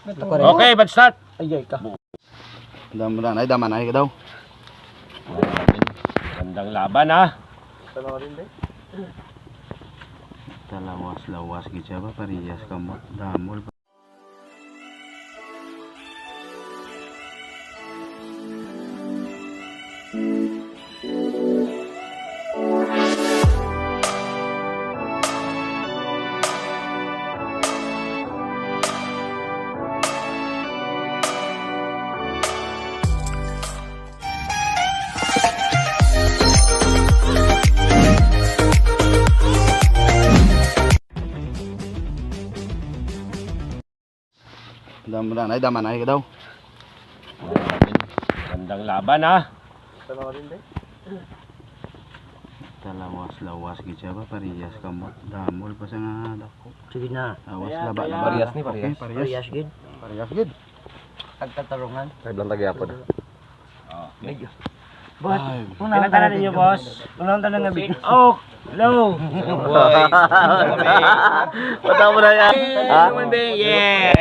Okay, bad start. Ayay ka. Daman ay ka daw. Gandang laban ha. Lawas gitu ba parehas kamu damol. Daman ay ka daw. Gandang laban ha. Lawas gitu ba parehas kamu damol pa sa nga dako. Sige na. Lawas laba na Parehas ni parehas. Okay, parehas gid. Parehas gid. Agtatarungan. Ay lang tagyapon. Okay. Boss, Ilang tanan ninyo, boss? Unang tanan nga big. Oh, hello. Pataw mo na yan. Ha? Human being, yeah.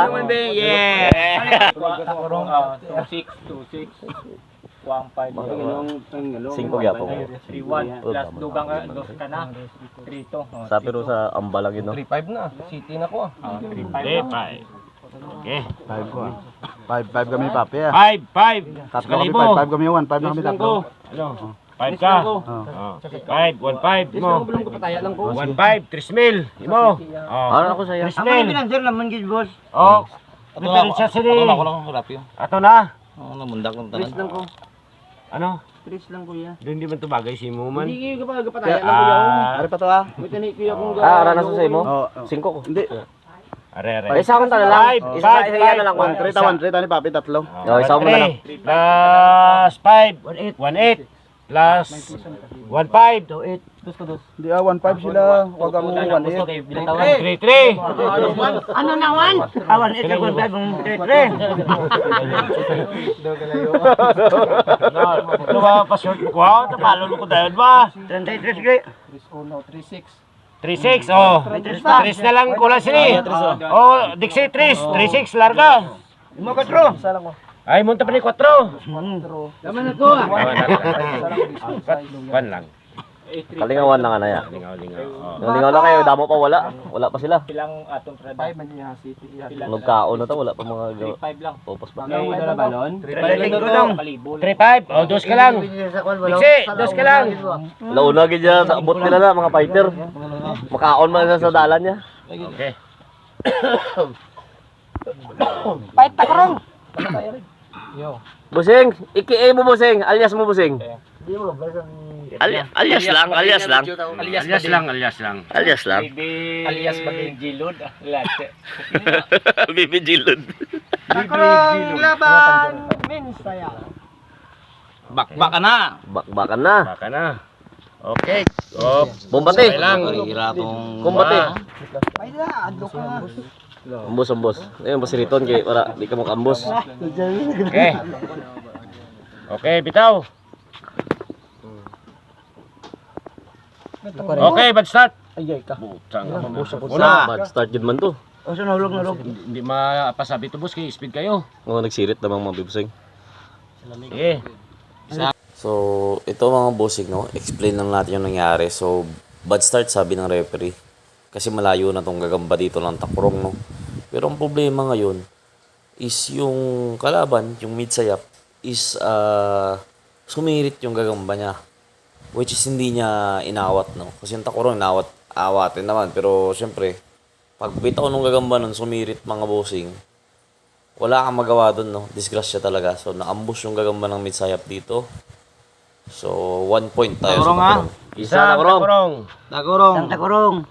Human being, yeah. 26, 15. 5 gyapon. 3-1 plus dugang dos ka na. 3-2. Sa pero sa ambalang yun no. 3-5 na. City na ko. 5. Okay. 5 ko. 5 kami papi ah. 5. Tatlo kami Kalibo. 5 kami 1, 5 na kami tatlo. Ano? 5 ka. 5, 1-5 mo. 1-5, 3,000. Imo. Ano ako sa'yo? 3,000. Pinanser naman gid boss. Oh. Diferensya sila. Ako lang harap yun. Ato na. Ako namundak ng Please lang ko. Ano? Please lang kuya. Doon di man to bagay si Muman. Hindi kayo kapag kapatayan lang kuya. Ari pa to ah. May tani kuya kung Ara na sa mo? Oo. 5 ko. Hindi. Are. Ay sa akin tala lang. Isa na lang. 1 3 ni papi tatlo. Isa mo na lang. Plus 5, 1-8. Plus 1-5. 8. Gusto dos. Hindi ah 1-5 sila. Wag ang 1 3-3. Ano na wan? Awan ito ko ba kung 3. Ano ba pa-short mo ko? Tapalo ko dahil ba? 33 gre. 3-6, oh. 3 na lang kulang sila. Oh, Dixie 3-6, larga. Mo 4. Ay, munta pa ni 4. Laman na to ah. Kwan lang. Kalingawan lang na ya. Lingaw-lingaw. Yung lingaw lang kayo, damo pa wala. Wala pa sila. Ilang atong trada? 5 man niya City. Nagkaon na to, wala pa mga 5 lang. popos pa. Dala balon? 3-5. Oh, dos ka lang. Dixie, dos ka lang. Launa gid ya sa abot nila na mga fighter. Makaon man sa dalan niya. Okay. Fight takrong. Busing, iki mo busing, alias mo busing. Di mo basta Alias lang. Alias lang. Alias lang. Alias maging Gilod. Lahat. Bibi Jilod. takrong laban minsaya. Bakbakan na. Baka na. Okay. Oh, Bombate. okay lang. Kumbate. Ay na, adlo ka. Ambos. Ayun boss riton kay para di ka mo kambos. Okay. Okay, bitaw. Okay, bad start. Ayay ka. Butang. Bad start jud man to. O sa nahulog. Hindi mapasabi to, boss, kay speed kayo. Mga nagsirit namang mga bibusing. Sige. So, ito mga bossing, no? Explain lang natin yung nangyari. So, bad start sabi ng referee. Kasi malayo na tong gagamba dito ng takurong, no? Pero ang problema ngayon is yung kalaban, yung mid-sayap, is sumirit yung gagamba niya. Which is hindi niya inawat, no? Kasi yung takurong awatin naman. Pero, syempre, pag bitaw nung gagamba nun, sumirit mga bossing, wala kang magawa dun, no? Disgrasya talaga. So, naambus yung gagamba ng mid-sayap dito. So, 1 point tayo sa takurong. Isa takurong. Takrong.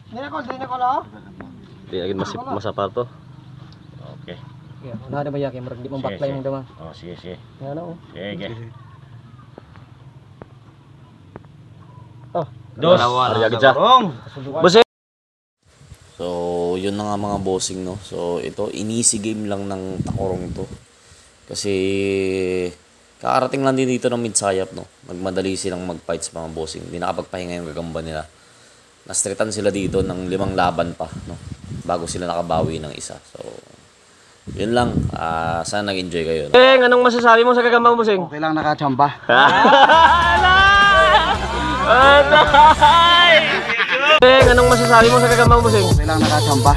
Dili ko la. Di agad masapar to. Okay. Na ada ba yakin murag di mo baklay mo dama. Oh, sige. Ano? Sige. Oh, Dos. Arya gidya. Bossing. So, yun na nga mga bossing, no. So, ito inisi game lang ng takurong to. Kasi kakarating lang din dito ng mid-sayap, no. Nagmadali silang mag-fights mga bossing. Hindi nakapagpahinga yung gagamba nila. nastritan sila dito ng 5 laban pa, no? Bago sila nakabawi ng isa. So, yun lang. Sana nag-enjoy kayo. No? Anong masasabi mo sa Gagambang Busing? Okay lang nakachamba. Anong masasabi mo sa Gagambang Busing? Okay lang nakachamba.